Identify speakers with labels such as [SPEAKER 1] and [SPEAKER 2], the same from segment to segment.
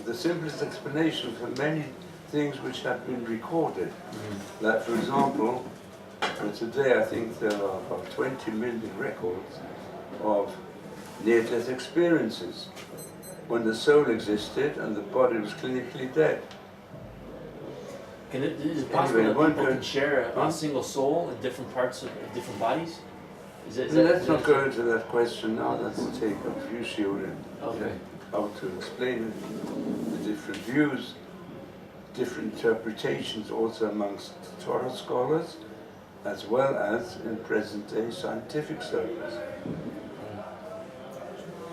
[SPEAKER 1] the simplest explanation for many things which have been recorded. Like, for example, today I think there are about 20 million records of near-death experiences when the soul existed and the body was clinically dead.
[SPEAKER 2] Is it possible
[SPEAKER 1] Anyway,
[SPEAKER 2] that people can share a single soul in different parts of different bodies?
[SPEAKER 1] Let's not go into that question now. Let's take a few shiurim.
[SPEAKER 2] Okay.
[SPEAKER 1] How to explain it, the different views, different interpretations also amongst Torah scholars, as well as in present-day scientific circles.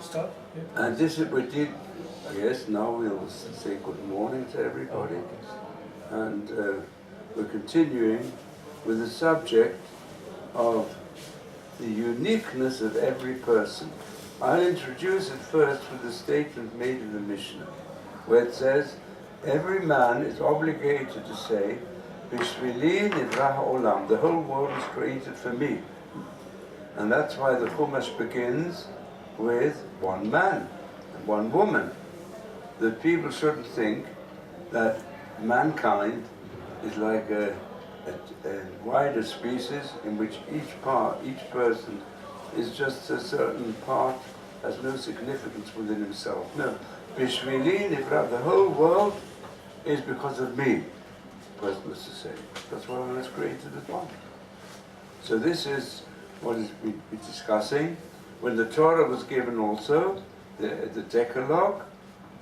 [SPEAKER 3] Start? Yeah.
[SPEAKER 1] And this we did, I guess, now we'll say good morning to everybody. And we're continuing with the subject of the uniqueness of every person. I'll introduce it first with the statement made in the Mishnah, where it says, every man is obligated to say, Bishvili nivra ha'olam, the whole world was created for me. And that's why the Chumash begins with one man and one woman. That people shouldn't think that mankind is like a wider species in which each person is just a certain part, has no significance within himself. No. Bishvili nivra, the whole world is because of me, the person was to say. That's why I was created as one. So this is what we're discussing. When the Torah was given also, the Decalogue,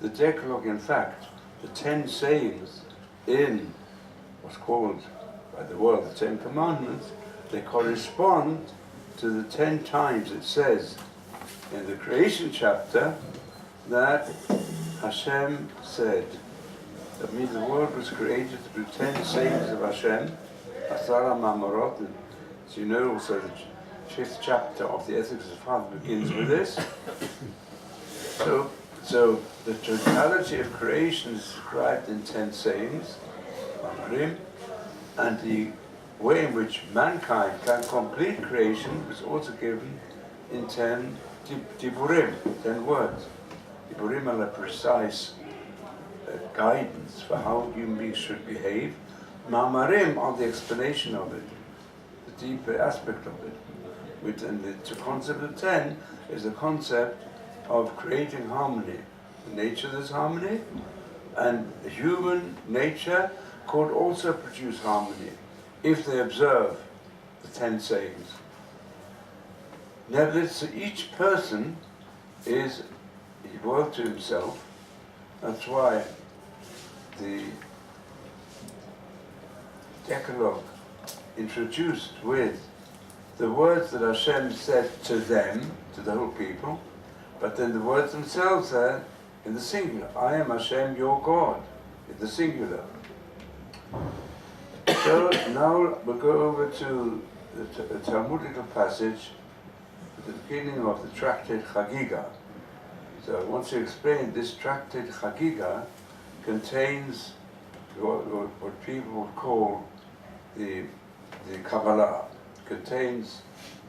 [SPEAKER 1] in fact, the 10 sayings in what's called by the world the 10 Commandments, they correspond to the 10 times it says in the creation chapter that Hashem said. That means the world was created through 10 sayings of Hashem, Asara Mamorot, and as you know also the 5th chapter of the Ethics of Father begins with this. So the totality of creation is described in 10 sayings, and the way in which mankind can complete creation was also given in 10 diburim, 10 words. Diburim are a precise guidance for how human beings should behave. Ma'amarim are the explanation of it, the deeper aspect of it. And the concept of 10 is the concept of creating harmony. In nature there's harmony, and human nature could also produce harmony if they observe the 10 sayings. Nevertheless, each person is a world to himself. That's why the Decalogue introduced with the words that Hashem said to them, to the whole people, but then the words themselves are in the singular. I am Hashem, your God, in the singular. So now we'll go over to the Talmudical passage at the beginning of the tractate Chagiga. So once you explain, this tractate Chagiga contains what people would call the Kabbalah, contains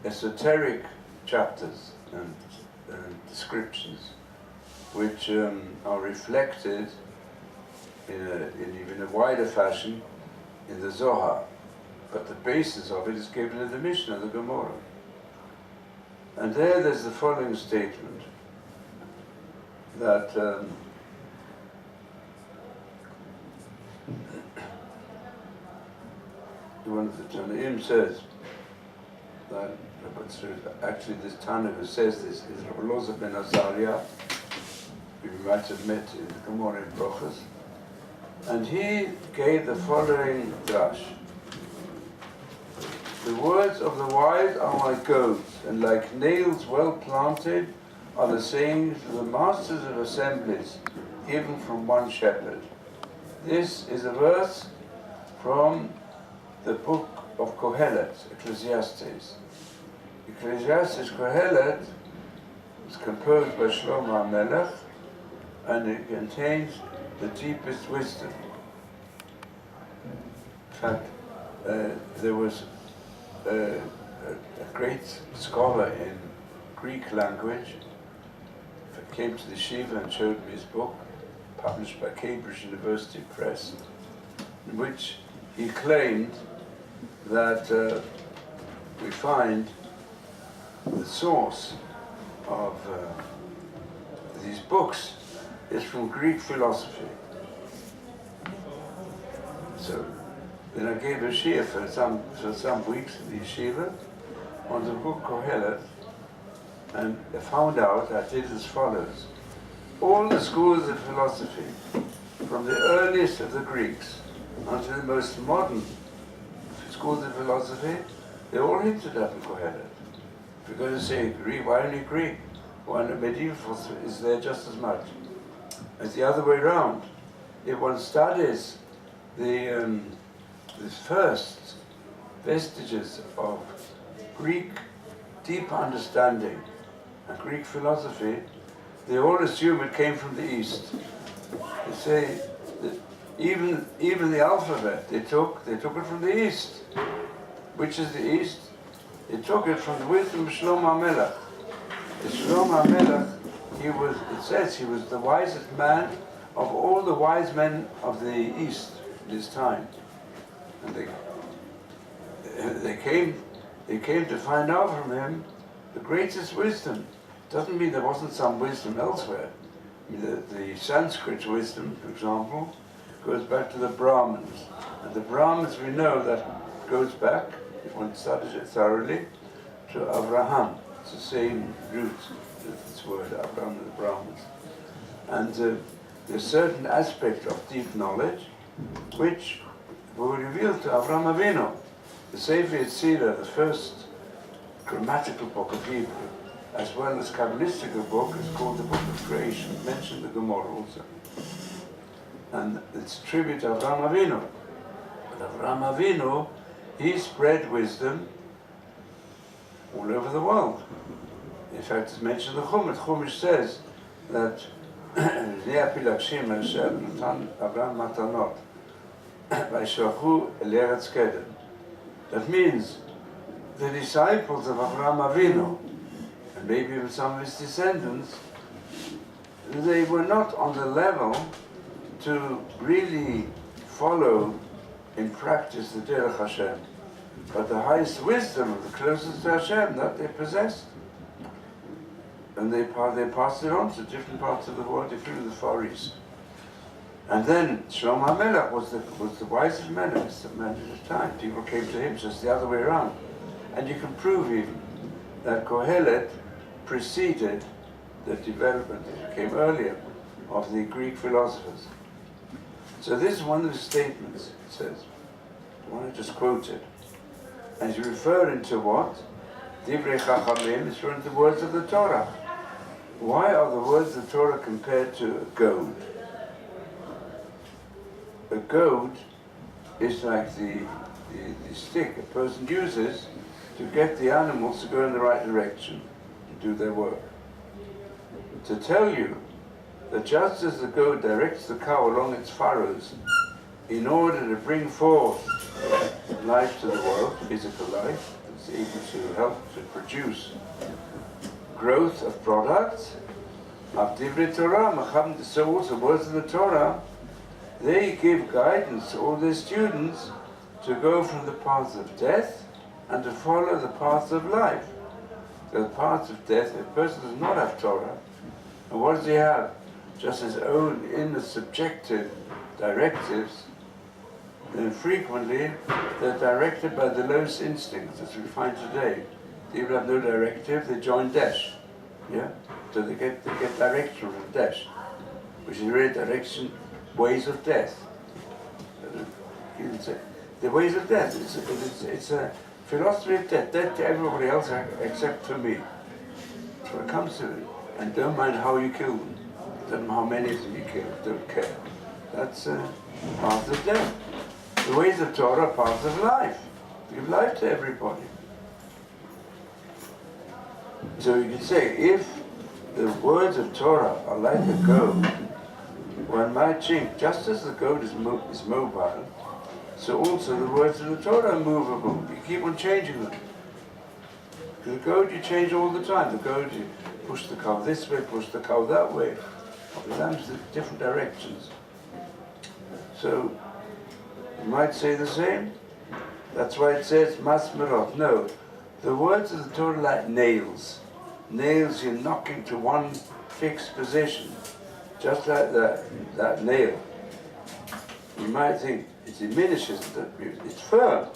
[SPEAKER 1] esoteric chapters and descriptions which are reflected in even a wider fashion in the Zohar, but the basis of it is given in the Mishnah, the Gemara. And there's the following statement, that the one of the Tanaim says that, actually this Tana who says this is Rabbi Elazar ben Azariah, who we might have met in the Gemara in Brochus, and he gave the following drash. The words of the wise are like goads, and like nails well planted are the sayings of the masters of assemblies, given from one shepherd. This is a verse from the book of Kohelet, Ecclesiastes. Ecclesiastes Kohelet was composed by Shlomo HaMelech, and it contains the deepest wisdom. In fact, there was a great scholar in Greek language who came to the Shiva and showed me his book, published by Cambridge University Press, in which he claimed that we find the source of these books is from Greek philosophy. So then I gave a shiur for some weeks in the yeshiva on the book Kohelet, and I found out I did as follows. All the schools of philosophy, from the earliest of the Greeks unto the most modern schools of philosophy, they all hinted at in Kohelet. If you're going to say Greek, why only Greek? Why not medieval philosophy is there just as much? It's the other way around. If one studies the first vestiges of Greek deep understanding and Greek philosophy, they all assume it came from the East. They say that even the alphabet they took it from the East. Which is the East? They took it from the wisdom of Shlomo HaMelech. Shlomo HaMelech, it says he was the wisest man of all the wise men of the East in his time. And they came to find out from him the greatest wisdom. Doesn't mean there wasn't some wisdom elsewhere. I mean, the Sanskrit wisdom, for example, goes back to the Brahmins. And the Brahmins, we know that goes back, if one studies it thoroughly, to Abraham. It's the same root, this word, Abraham and the Brahmins. And there's certain aspect of deep knowledge which were revealed to Avraham Avinu. The Sefer Yetzirah, the first grammatical book of Hebrew, as well as Kabbalistic book, is called the Book of Creation, mentioned the Gemara also. And it's a tribute to Avraham Avinu. But Avraham Avinu, he spread wisdom all over the world. In fact, it's mentioned in the Chumash. Chumash says that that means the disciples of Avraham Avinu, and maybe even some of his descendants, they were not on the level to really follow in practice the Derech Hashem, but the highest wisdom of the closest to Hashem that they possessed. And they passed it on to different parts of the world, including the Far East. And then Shlomo HaMelech was the wisest man of his time. People came to him, just the other way around. And you can prove even that Kohelet preceded the development, it came earlier, of the Greek philosophers. So this is one of the statements, it says. I want to just quote it. And he's referring to what? Divrei Chachamim is referring to the words of the Torah. Why are the words of the Torah compared to a goad? A goad is like the stick a person uses to get the animals to go in the right direction and do their work. To tell you that just as the goad directs the cow along its furrows in order to bring forth life to the world, physical life, it's able to help to produce growth of products, of Divrei Torah, so also words of the Torah, they give guidance to all their students to go from the path of death and to follow the path of life. So the path of death, if a person does not have Torah, and what does he have? Just his own inner subjective directives, then frequently they're directed by the lowest instincts, as we find today. People have no directive, they join Daesh. Yeah? So they get direction from Daesh, which is really direction, ways of death. You can say, the ways of death, it's a philosophy of death, death to everybody else except for me. That's what it comes to it. And don't mind how you kill them. Don't know how many of them you kill, don't care. That's path of death. The ways of Torah are paths of life. Give life to everybody. So you can say, if the words of Torah are like a goad, one might think, just as the goad is mobile, so also the words of the Torah are movable. You keep on changing them. Because the goad you change all the time. The goad you push the cow this way, push the cow that way. The lamps in different directions. So, you might say the same. That's why it says masmerot. No, the words of the Torah are like nails. Nails you knock into one fixed position, just like that nail. You might think it diminishes, it's firm.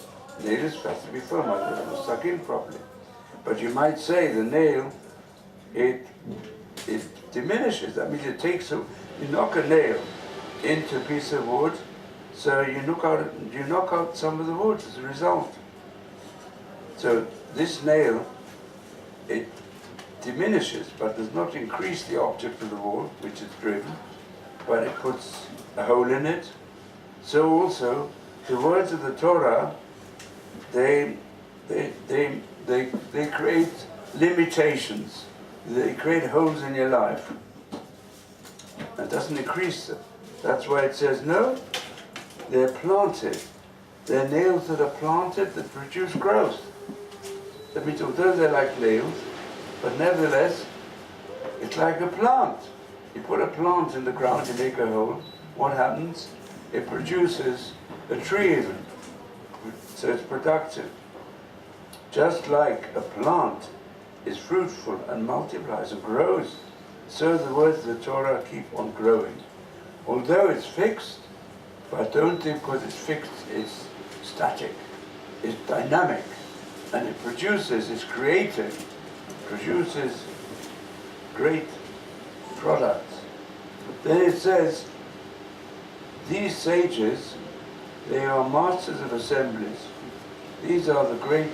[SPEAKER 1] Nail is supposed to be firm, it will suck in properly. But you might say the nail, it diminishes. That means you knock a nail into a piece of wood, so you knock out some of the wood as a result. So this nail, it diminishes, but does not increase the object of the wall, which is driven, but it puts a hole in it. So also, the words of the Torah, they create limitations. They create holes in your life. It doesn't increase them. That's why it says, no, they're planted. They're nails that are planted that produce growth. That means although they're like nails, but nevertheless, it's like a plant. You put a plant in the ground, you make a hole, what happens? It produces a tree even. So it's productive. Just like a plant is fruitful and multiplies and grows, so the words of the Torah keep on growing. Although it's fixed, but don't think because it's fixed, it's static. It's dynamic. And it produces, it's creative, produces great products. Then it says, these sages, they are masters of assemblies. These are the great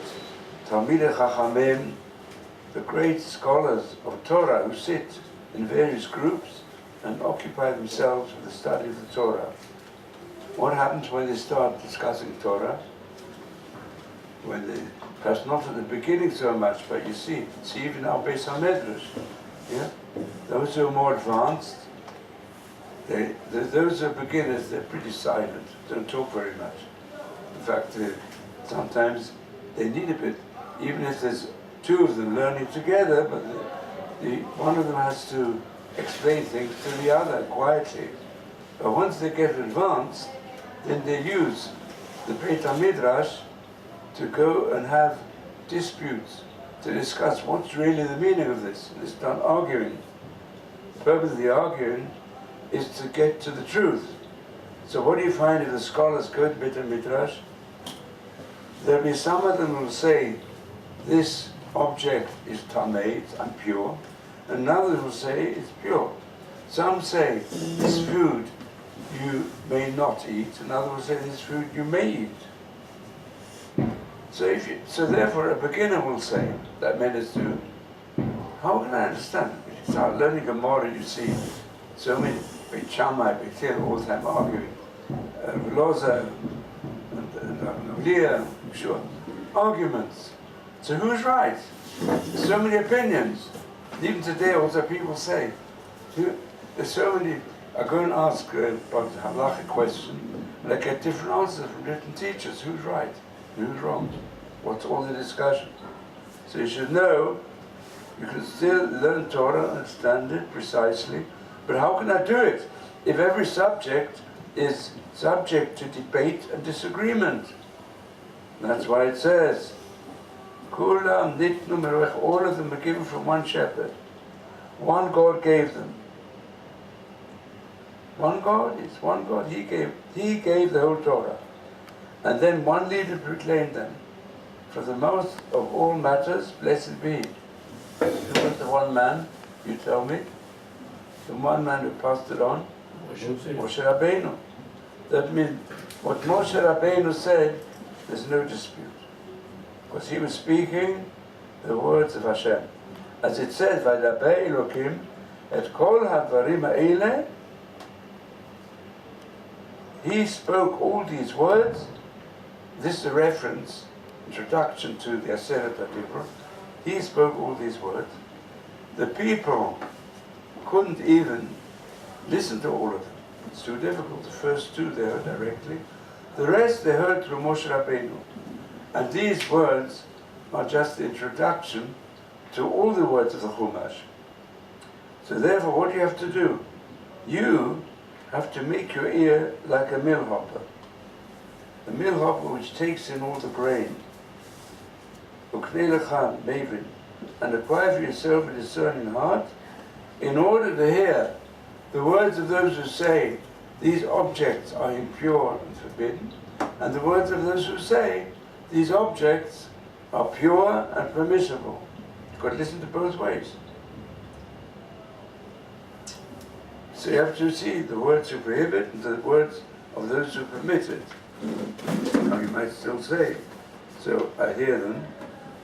[SPEAKER 1] Talmidei Chachamim, the great scholars of Torah who sit in various groups and occupy themselves with the study of the Torah. What happens when they start discussing Torah? When they, perhaps not at the beginning so much, but you see even our Beis HaMedrash, yeah? Those who are more advanced, those who are beginners, they're pretty silent, don't talk very much. In fact, sometimes they need a bit, even if there's two of them learning together, but one of them has to explain things to the other quietly. But once they get advanced, then they use the Beit HaMidrash to go and have disputes, to discuss what's really the meaning of this. And they start arguing. The purpose of the arguing is to get to the truth. So what do you find if the scholars go to Beit HaMidrash? There'll be some of them who will say, this object is tamei, it's impure, and others will say it's pure. Some say this food you may not eat, and others will say this food you may eat. So therefore a beginner will say, that menace do, how can I understand? If you start learning Gemara, you see so many Beit Shammai, Beit Hillel all the time arguing, Loza, and Leah, I'm sure, arguments. So who's right? There's so many opinions. Even today also people say, there's so many, I go and ask about a halachic question, and I get different answers from different teachers. Who's right? Who's wrong? What's all the discussion? So you should know, you can still learn Torah, understand it precisely, but how can I do it if every subject is subject to debate and disagreement? That's why it says, Kulam nitnu merech, all of them are given from one shepherd. One God gave them. One God is one God. He gave the whole Torah. And then one leader proclaimed them. For the most of all matters, blessed be. Who was the one man, you tell me? The one man who passed it on? Moshe Rabbeinu. That means what Moshe Rabbeinu said, there's no dispute. Because he was speaking the words of Hashem. As it says, Vaydaber Elokim et kol hadvarim ha'eleh, he spoke all these words. This is a reference, introduction to the Aseret HaDibur. He spoke all these words. The people couldn't even listen to all of them. It's too difficult. The first two they heard directly. The rest they heard through Moshe Rabbeinu. And these words are just the introduction to all the words of the Chumash. So therefore what you have to do, You have to make your ear like a mill hopper. A mill hopper which takes in all the grain. And acquire for yourself a discerning heart, in order to hear the words of those who say, these objects are impure and forbidden, and the words of those who say, these objects are pure and permissible. You've got to listen to both ways. So you have to see the words who prohibit and the words of those who permit it. Now you might still say, so I hear them,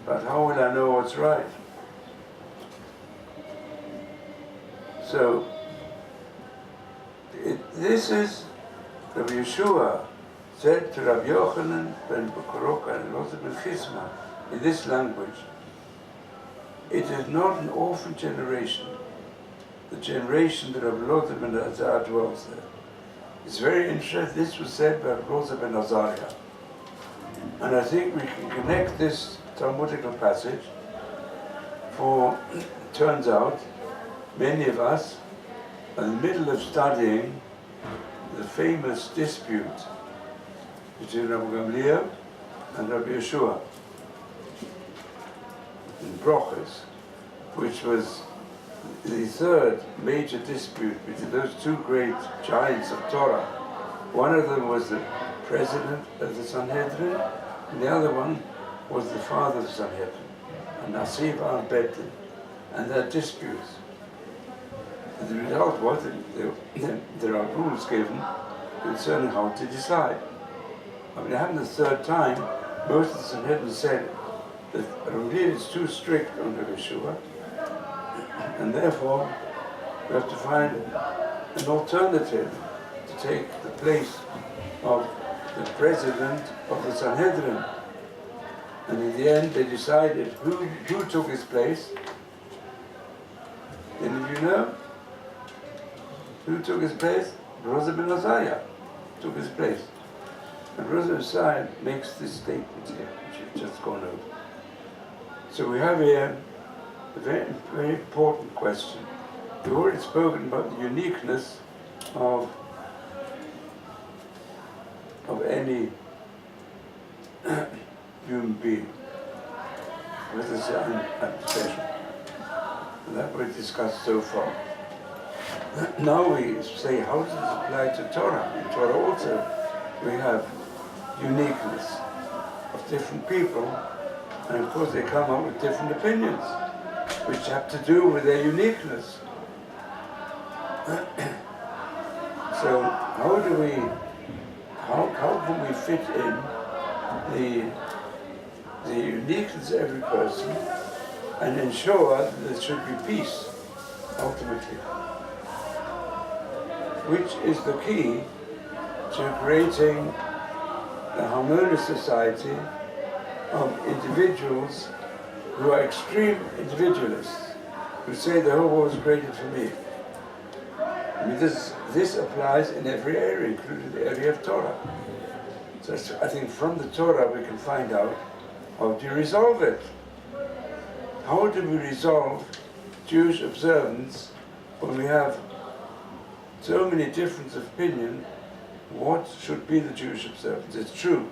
[SPEAKER 1] but how will I know what's right? So, this is Rabbi Yeshua said to Rabbi Yochanan ben Bekorokah and also ben Chisma in this language, it is not an orphan generation, the generation that Rabbi Lothar ben Azar dwells there. It's very interesting, this was said by Rabbi Lothar ben Azariah. And I think we can connect this Talmudical passage, for it turns out many of us are in the middle of studying the famous dispute between Rabbi Gamliel and Rabbi Yeshua in Brochus, which was the third major dispute between those two great giants of Torah. One of them was the president of the Sanhedrin, and the other one was the father of the Sanhedrin, and Nasiv al-Beddin, and their disputes. And the result was that there are rules given concerning how to decide. I mean, it happened the third time. Most of the Sanhedrin said that really it's too strict on Rabbi Yeshua, and therefore we have to find an alternative to take the place of the president of the Sanhedrin. And in the end, they decided who took his place. Any of you know? Who took his place? Rosa ben Azariah took his place. And Rosa ben Azariah makes this statement here, which you've just gone over. So we have here a very, very important question. We've already spoken about the uniqueness of any human being. Let us say I'm special. And that we've discussed so far. Now we say, how does this apply to Torah? In Torah also we have uniqueness of different people, and of course they come up with different opinions, which have to do with their uniqueness. So how can we fit in the uniqueness of every person and ensure that there should be peace ultimately, which is the key to creating a harmonious society of individuals who are extreme individualists, who say the whole world was created for me. I mean, this applies in every area, including the area of Torah. So I think from the Torah we can find out how to resolve it. How do we resolve Jewish observance when we have so many differences of opinion? What should be the Jewish observance? It's true.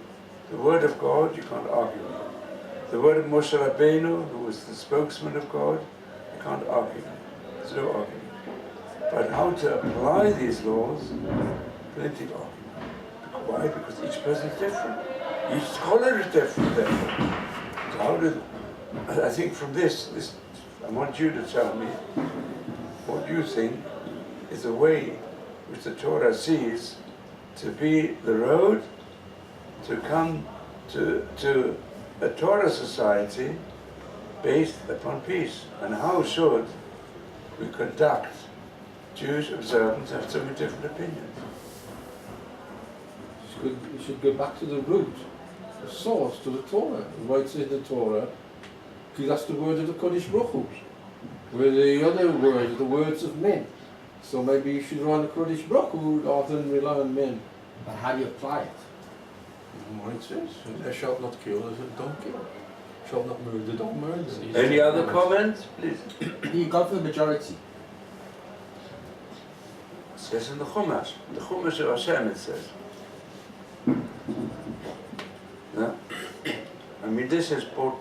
[SPEAKER 1] The word of God, you can't argue with. The word of Moshe Rabbeinu, who was the spokesman of God, you can't argue with. There's no argument. But how to apply these laws, plenty of argument. Why? Because each person is different. Each scholar is different, therefore. So how do, I think from this, I want you to tell me what you think is the way which the Torah sees to be the road to come to a Torah society based upon peace. And how should we conduct Jewish observance have so many different opinions?
[SPEAKER 3] You should go back to the root, the source, to the Torah. Why it's in the Torah, because that's the word of the Kodesh Baruch Hu. Where the other words are the words of men. So maybe you should rely on the Kodesh Baruch Hu rather than rely on men.
[SPEAKER 4] But how do you apply it?
[SPEAKER 3] What it says, thou shalt not kill, don't kill. Shalt not murder, don't murder.
[SPEAKER 1] Any other comments, please?
[SPEAKER 4] You go for the majority.
[SPEAKER 1] says in the Chumash of Hashem it says. Yeah? I mean, this is brought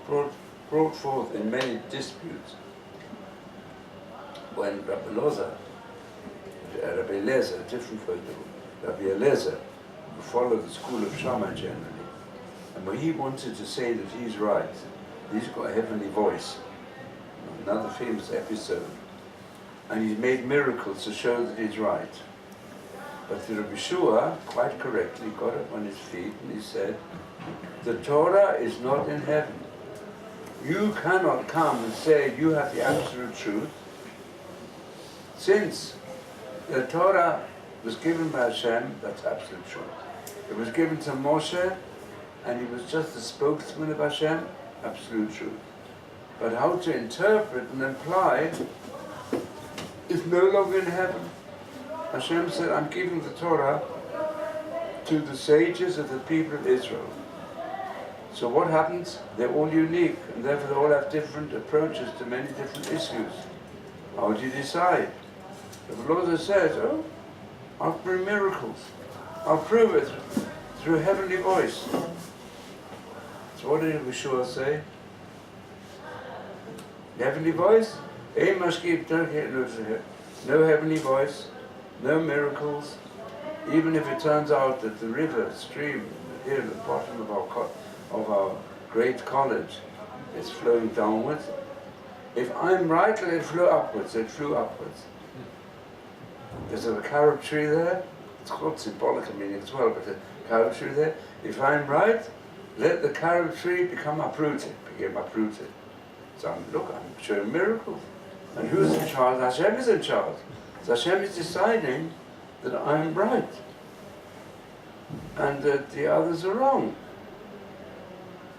[SPEAKER 1] forth in many disputes. When Rabbi Eliezer, different from Rabbi Eliezer, who followed the school of Shammai generally, and when he wanted to say that he's right, he's got a heavenly voice, another famous episode, and he's made miracles to show that he's right. But the Rabbi Shua, quite correctly, got up on his feet and he said, the Torah is not in heaven. You cannot come and say you have the absolute truth, since the Torah was given by Hashem, that's absolute truth. It was given to Moshe, and he was just the spokesman of Hashem, absolute truth. But how to interpret and apply is no longer in heaven. Hashem said, I'm giving the Torah to the sages of the people of Israel. So what happens? They're all unique, and therefore they all have different approaches to many different issues. How do you decide? The Lord says, oh, I'll bring miracles. I'll prove it through a heavenly voice. So what did Yeshua say? The heavenly voice? No heavenly voice, no miracles. Even if it turns out that the river, stream, here at the bottom of our great college is flowing downwards, if I'm right, let it flow upwards. It flew upwards. There's a carob tree there. It's got symbolic meaning as well, but the carob tree there. If I'm right, let the carob tree became uprooted. So I'm showing miracles. And who's in charge? Hashem is in charge. So Hashem is deciding that I'm right and that the others are wrong.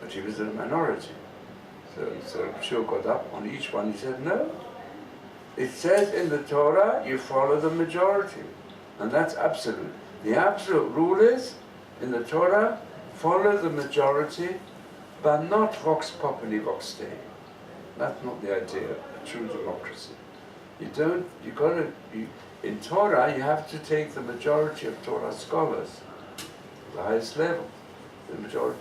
[SPEAKER 1] But he was in a minority. So Yeshua got up on each one. He said, no. It says in the Torah, you follow the majority. And that's absolute. The absolute rule is, in the Torah, follow the majority, but not vox populi vox Dei. That's not the idea of true democracy. In Torah, you have to take the majority of Torah scholars, the highest level, the majority.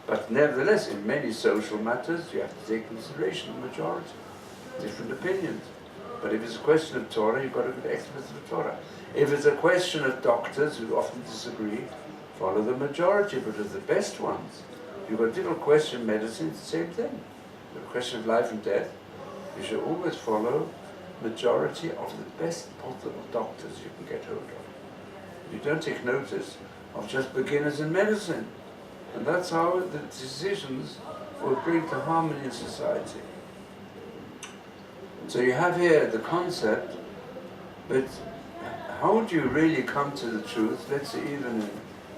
[SPEAKER 1] But nevertheless, in many social matters, you have to take consideration of the majority, different opinions. But if it's a question of Torah, you've got to go to experts of Torah. If it's a question of doctors who often disagree, follow the majority, but of the best ones. If you've got a different question in medicine, it's the same thing. The question of life and death, you should always follow majority of the best possible doctors you can get hold of. You don't take notice of just beginners in medicine. And that's how the decisions will bring to harmony in society. So you have here the concept, but how do you really come to the truth, let's say even in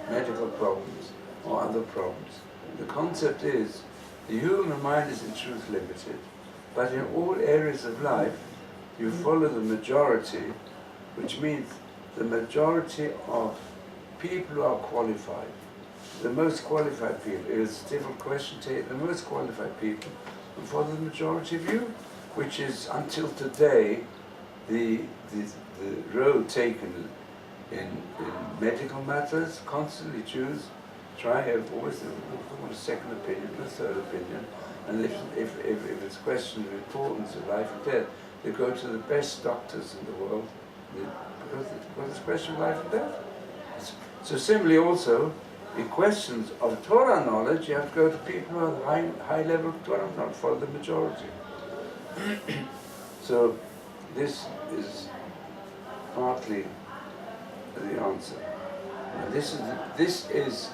[SPEAKER 1] medical problems or other problems? The concept is, the human mind is in truth limited, but in all areas of life, you follow the majority, which means the majority of people who are qualified. The most qualified people, it is a difficult question to take the most qualified people and follow the majority view, which is until today the road taken in medical matters. Constantly Jews try have always want a second opinion, a third opinion, and if it's a question of importance of life and death, they go to the best doctors in the world because it's a question of life and death. So similarly also, in questions of Torah knowledge, you have to go to people who have high level of Torah knowledge, follow the majority. So this is partly the answer. And this is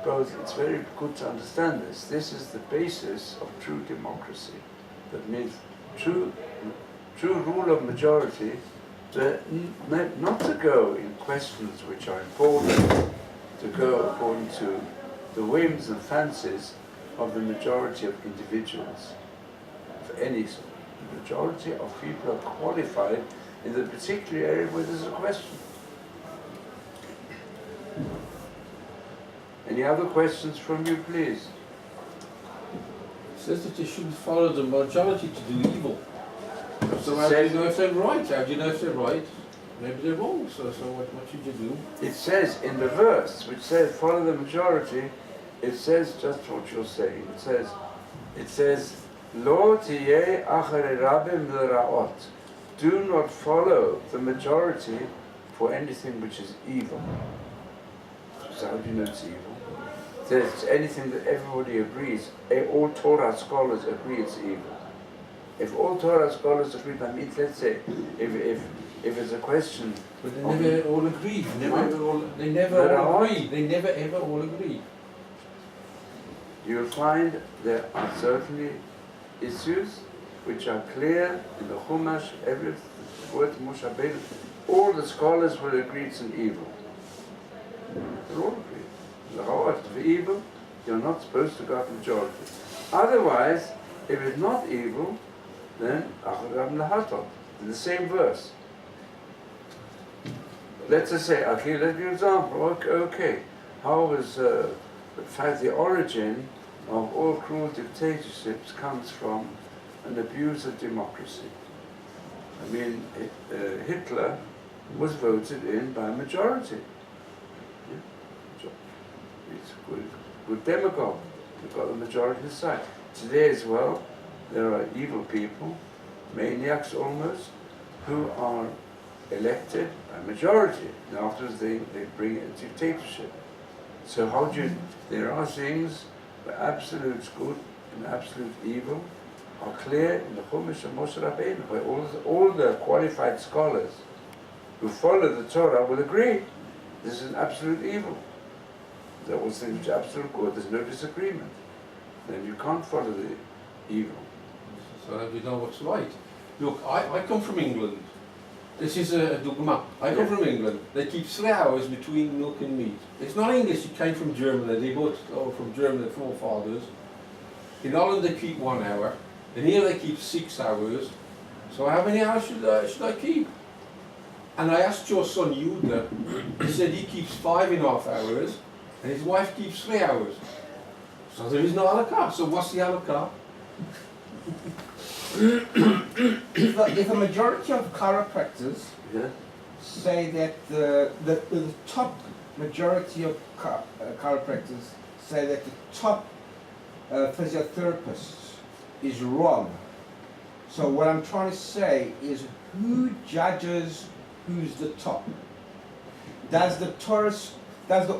[SPEAKER 1] both, it's very good to understand this. This is the basis of true democracy. That means true rule of majority, not to go in questions which are important, to go according to the whims and fancies of the majority of individuals, of any sort. The majority of people are qualified in the particular area where there's a question. Any other questions from you, please?
[SPEAKER 3] It says that you shouldn't follow the majority to do evil. So how do you know if they're right? How do you know if they're right? maybe they're wrong. So what should you do?
[SPEAKER 1] It says in the verse, which says follow the majority, it says just what you're saying. It says, Lo tiyeh acharei rabim l'ra'ot. Do not follow the majority for anything which is evil. So how do you know it's evil? It says it's anything that everybody agrees. All Torah scholars agree it's evil. If all Torah scholars agree, that means, let's say, if it's a question.
[SPEAKER 3] But they never all agree. They never all agree. They never ever all agree.
[SPEAKER 1] You'll find there are certainly issues which are clear in the Chumash, every word Moshe Rabbeinu. All the scholars will agree it's an evil. They'll all agree. The Rawat of evil, you're not supposed to go up majority. Otherwise, if it's not evil, then Acharab Lahatot, in the same verse. Let's just say, okay, let's give an example. Okay. How was the fact the origin of all cruel dictatorships comes from an abuse of democracy? I mean, Hitler was voted in by a majority. Yeah. He's a good demagogue. He's got the majority on his side. Today as well, there are evil people, maniacs almost, who are elected by majority. And afterwards they bring a dictatorship. So how do you, there are things where absolute good and absolute evil are clear in the Chumash of Moshe Rabbeinu, where all the qualified scholars who follow the Torah will agree this is an absolute evil. There are things which are absolute good, there's no disagreement. Then you can't follow the evil.
[SPEAKER 3] So that we know what's right. Look, I come from England. This is a dogma. I come from England. They keep 3 hours between milk and meat. It's not English, it came from Germany. They both are from Germany, forefathers. In Holland they keep 1 hour. And here they keep 6 hours. So how many hours should I keep? And I asked your son Yuda, he said he keeps 5.5 hours, and his wife keeps 3 hours. So there is no halakha. So what's the halakha?
[SPEAKER 4] If a majority of chiropractors say that the top majority of chiropractors say that the top physiotherapist is wrong. So what I'm trying to say is, who judges who's the top? Does the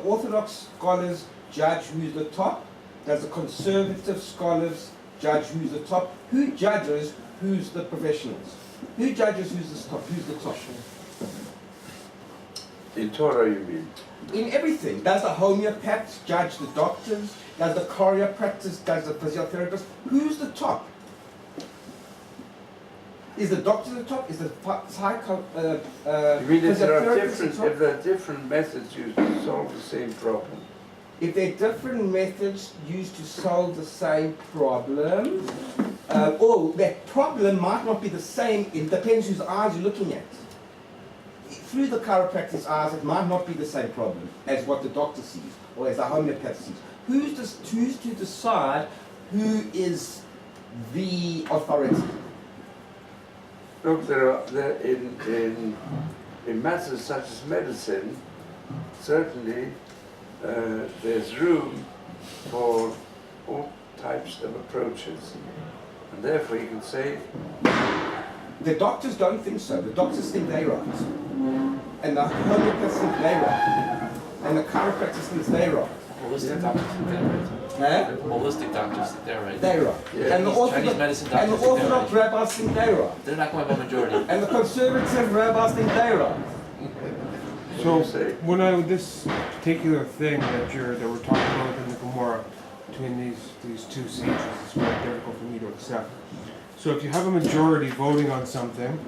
[SPEAKER 4] Orthodox scholars judge who's the top? Does the conservative scholars judge who's the top? Who judges who's the professionals? Who judges who's the top? Who's the top?
[SPEAKER 1] In Torah, you mean?
[SPEAKER 4] In everything. Does the homeopaths judge the doctors? Does the chiropractors, does the physiotherapist? Who's the top? Is the doctor the top? Is the
[SPEAKER 1] you mean if there are different methods used to solve the same problem?
[SPEAKER 4] If there are different methods used to solve the same problem, or that problem might not be the same, it depends whose eyes you're looking at. Through the chiropractor's eyes, it might not be the same problem as what the doctor sees, or as the homeopath sees. Who's to decide who is the authority?
[SPEAKER 1] Look, in matters such as medicine, certainly there's room for all types of approaches. And therefore you can say...
[SPEAKER 4] The doctors don't think so. The doctors think they're right. And the homeopaths think they're right. And the chiropractors think they're right.
[SPEAKER 2] Holistic doctors think they're right. Holistic doctors think they're right.
[SPEAKER 4] They're right.
[SPEAKER 1] Yeah.
[SPEAKER 4] And the
[SPEAKER 2] Chinese medicine doctors
[SPEAKER 4] and the
[SPEAKER 2] think they're
[SPEAKER 4] Orthodox
[SPEAKER 2] right.
[SPEAKER 4] rabbis think they're right.
[SPEAKER 2] They're not going by majority.
[SPEAKER 4] And the conservative rabbis think they're right.
[SPEAKER 1] What do you say?
[SPEAKER 5] When this particular thing that we're talking about in the Gemara between these two sages, it's very difficult for me to accept. So if you have a majority voting on something,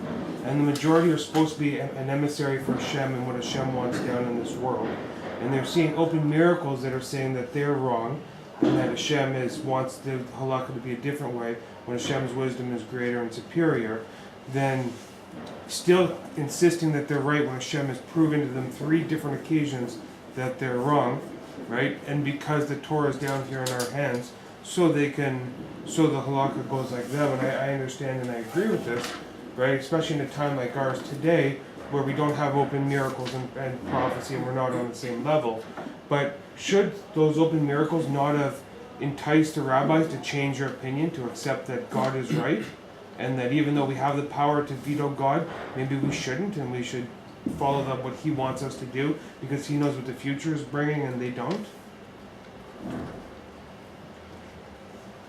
[SPEAKER 5] and the majority are supposed to be an emissary for Hashem and what Hashem wants down in this world, and they're seeing open miracles that are saying that they're wrong, and that Hashem wants the halakha to be a different way, when Hashem's wisdom is greater and superior, then still insisting that they're right when Hashem has proven to them 3 different occasions that they're wrong, right? And because the Torah is down here in our hands, so the halakha goes like them, and I understand and I agree with this, right? Especially in a time like ours today, where we don't have open miracles and prophecy and we're not on the same level. But should those open miracles not have enticed the rabbis to change their opinion, to accept that God is right, and that even though we have the power to veto God, maybe we shouldn't, and we should follow what He wants us to do because He knows what the future is bringing and they don't?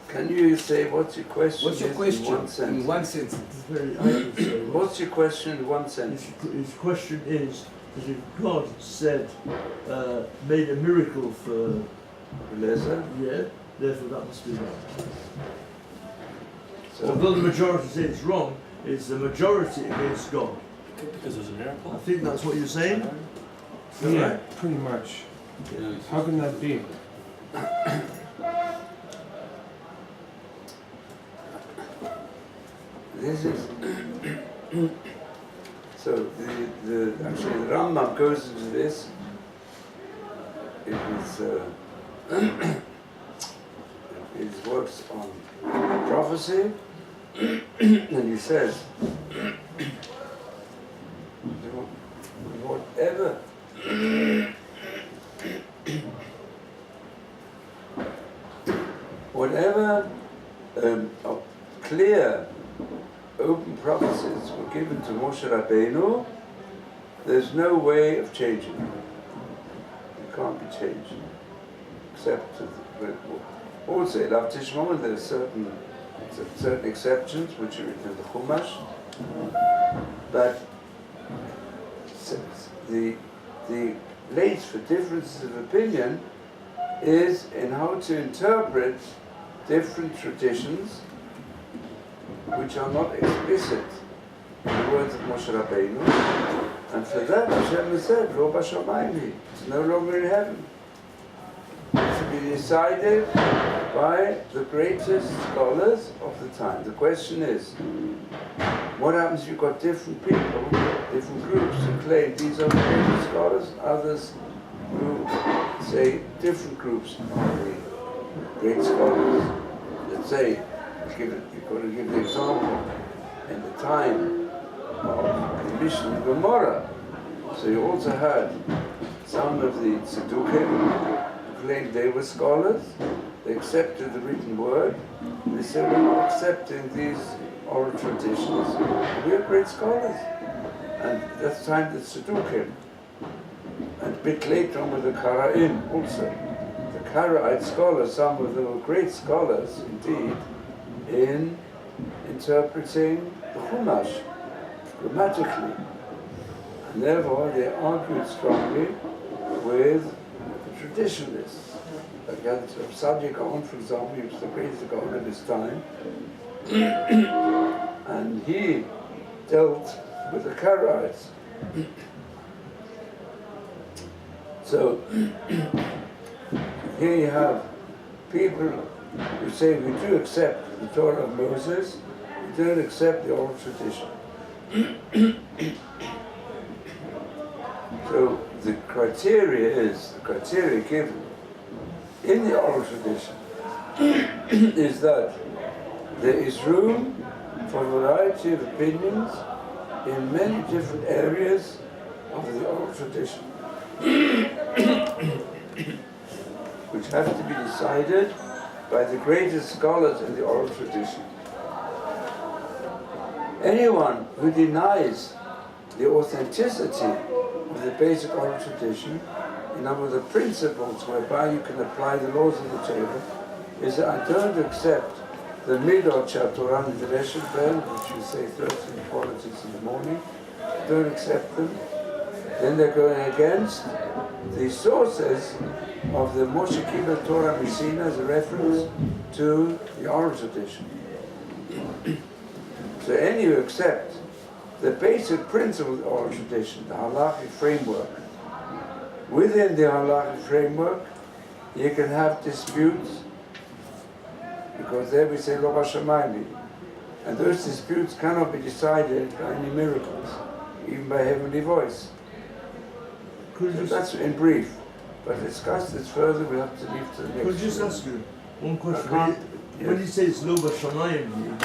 [SPEAKER 1] Can you say what's your question?
[SPEAKER 4] What's your
[SPEAKER 1] is
[SPEAKER 4] question?
[SPEAKER 1] In one sentence.
[SPEAKER 4] In one sentence.
[SPEAKER 6] It's very, I would say,
[SPEAKER 1] What's your question in one sentence?
[SPEAKER 6] his question is that if God said, made a miracle for,
[SPEAKER 1] Eliezer?
[SPEAKER 6] yeah, therefore that must be wrong.
[SPEAKER 1] So,
[SPEAKER 6] Although the majority say it's wrong, it's the majority against God.
[SPEAKER 2] Because there's a
[SPEAKER 6] I
[SPEAKER 2] miracle.
[SPEAKER 6] think that's what you're saying. Is that
[SPEAKER 5] Yeah,
[SPEAKER 6] right?
[SPEAKER 5] pretty much. How can that be?
[SPEAKER 1] this is so actually the Rambam goes into this. It is his works on prophecy, and he says whatever whatever clear open prophecies were given to Moshe Rabbeinu, there's no way of changing them. It can't be changed. Except, also, in Lav Tishmon, there are certain exceptions which are written in the Chumash, but the place for differences of opinion is in how to interpret different traditions which are not explicit in the words of Moshe Rabbeinu, and for that Hashem has said, Lo b'shamayim, it's no longer in heaven. It's to be decided by the greatest scholars of the time. The question is, what happens if you've got different people, different groups who claim these are the greatest scholars, others who say different groups are the great scholars? Let's say, you're going to give the example in the time of the Mishnah Gemara. So you also had some of the Tzedukim who claimed they were scholars. They accepted the written word. They said, we're not accepting these oral traditions. We are great scholars. And that's the time that Tzedukim. And a bit later on with the Kara'im also. The Karaite scholars, some of them were great scholars indeed, in interpreting the Chumash grammatically. And therefore they argued strongly with the traditionalists. Like Sadiq Gaon, for example, he was the greatest Gaon of his time. And he dealt with the Karaites. So here you have people who say we do accept the Torah of Moses, we don't accept the oral tradition. So the criteria given in the oral tradition is that there is room for a variety of opinions in many different areas of the oral tradition, which have to be decided by the greatest scholars in the oral tradition. Anyone who denies the authenticity of the basic oral tradition, in other words, the principles whereby you can apply the laws of the Torah, is that I don't accept the midot Torah and the Reshet Ben, which you say 13 qualities in the morning, don't accept them, then they're going against the sources of the Moshe Kibbutz Torah Messina as a reference to the oral tradition. So any who accept the basic principle of the oral tradition, the halachic framework, within the halachic framework you can have disputes, because there we say Lo b'shamayim, and those disputes cannot be decided by any miracles, even by heavenly voice. So that's in brief. But to discuss this further, we have to leave to the next.
[SPEAKER 6] Could I just ask you one question?
[SPEAKER 1] Yes.
[SPEAKER 6] When he says Lo b'shamayim,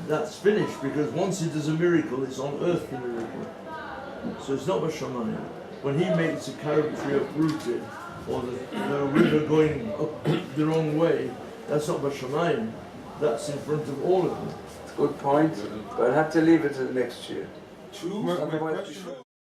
[SPEAKER 6] that's finished, because once he does a miracle, it's on earth the miracle. So it's not Bashamayim. When he makes the carob tree uprooted, or the river going up the wrong way, that's not Bashamayim. That's in front of all of them.
[SPEAKER 1] Good point, but I'll have to leave it to the next year.
[SPEAKER 3] Two.
[SPEAKER 5] My
[SPEAKER 1] Otherwise we
[SPEAKER 5] question-
[SPEAKER 1] should-